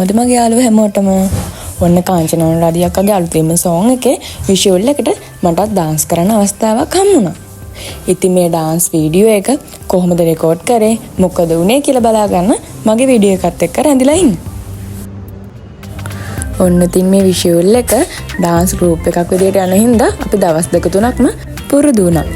කොහොමද මගේ යාළුවෝ හැමෝටම ඔන්න කාංචන රාදී අක්කගේ අලුතෙම සෝන් එකේ විෂුවල් එකට මටත් ඩාන්ස් කරන්න අවස්ථාවක් හම්බුණා. ඉතින් මේ ඩාන්ස් වීඩියෝ එක කොහොමද රෙකෝඩ් කරේ මොකද වුනේ කියලා බලා ගන්න මගේ වීඩියෝ එකත් එක්ක රැඳිලා ඉන්න. ඔන්න ඉතින් මේ විෂුවල් එක ඩාන්ස් ගෲප් එකක් විදියට යන හින්දා අපි දවස් දෙක තුනක්ම පුරුදු වුණා.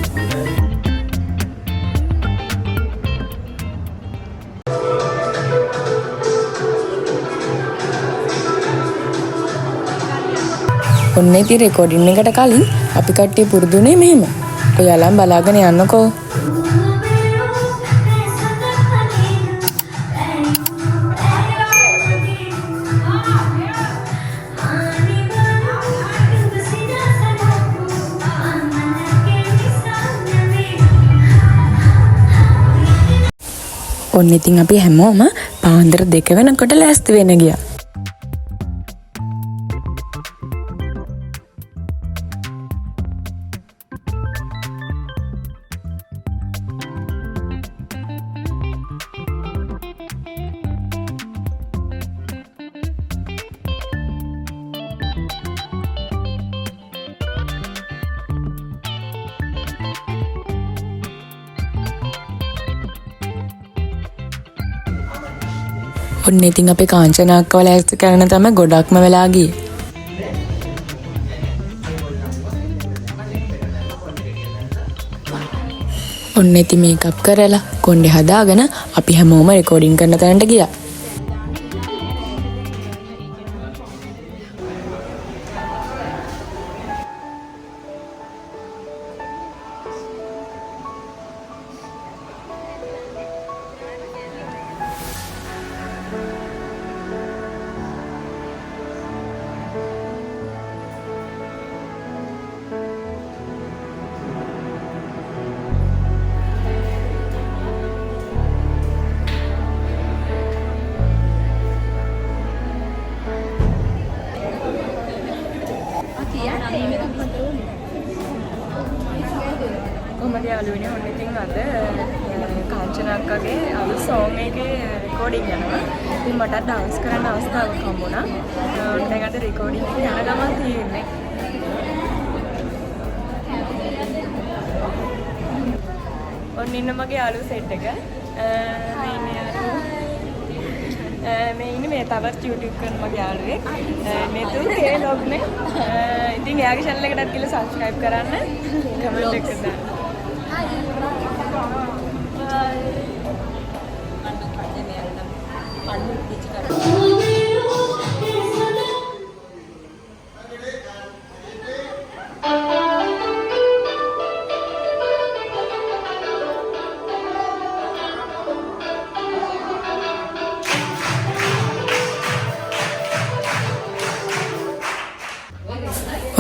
ඔන්න ඉතින් රෙකෝඩින් එකට කලින් අපි කට්ටිය පුරුදුනේ මෙහෙම. ඔයාලා බලාගෙන යන්නකෝ. ඔන්න ඉතින් අපි හැමෝම පාන්දර 2 වෙනකොට ලෑස්ති වෙන්න ගියා. ඔන්න ඉතින් අපි කාංචන අක්කව ලෑස්ති කරන තමයි ගොඩක්ම වෙලා ගියේ. ඔන්න ඉතින් මේකප් කරලා කොණ්ඩේ හදාගෙන අපි හැමෝම රෙකෝඩින් කරන තැනට ගියා. කොහමද යාළුවනේ ඔන්න ඉතින් අද කාංචන අක්කගේ අලුත් සෝන් එකේ රෙකෝඩින් යනවා. ඉතින් මට ඩාන්ස් කරන්න අවස්ථාවක් හම්බුණා. දැන් අද රෙකෝඩින් එක යන ගමන් තියෙන්නේ. ඔන්න ඉන්න මගේ යාළුවෝ සෙට් එක. මේ ඉන්නේ මේ තවත් YouTube කරන මගේ යාළුවෙක්. මෙතුන් ඒ ලොග්නේ. ඉතින් එයාගේ channel එකටත් ගිහලා subscribe කරන්න. කමෙන්ට් එකක් දාන්න.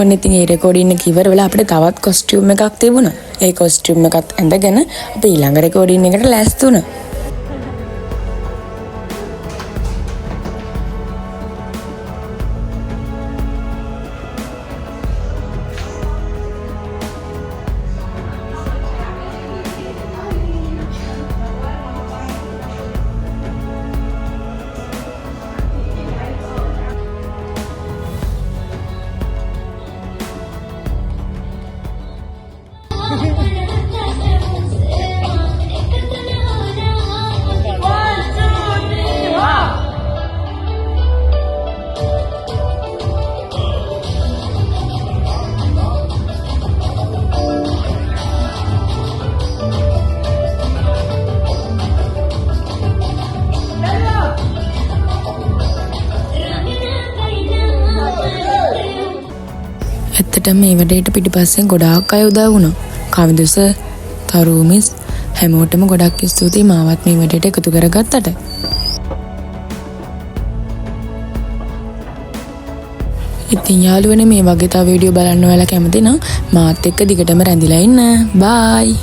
ඔන්න ඉතින් ඒ රෙකෝඩින් එක ඉවර වෙලා අපිට තවත් කොස්ටියුම් එකක් තිබුණා. ඒ කොස්ටියුම් එකත් ඇඳගෙන අපි ඊළඟ රෙකෝඩින් එකට ලෑස්ති වුණා. ඇත්තටම මේ වැඩේට පිටිපස්සෙන් ගොඩාක් අය උදව් වුණා. කවිදු සර්, තරු මිස් හැමෝටම ගොඩක් ස්තුතියි මාවත් මේ වැඩේට එකතු කරගත්තට. ඉතින් යාළුවනේ මේ වගේ තව වීඩියෝ බලන්න ඔයාලා කැමති නම් මාත් එක්ක දිගටම රැඳිලා ඉන්න. බයි.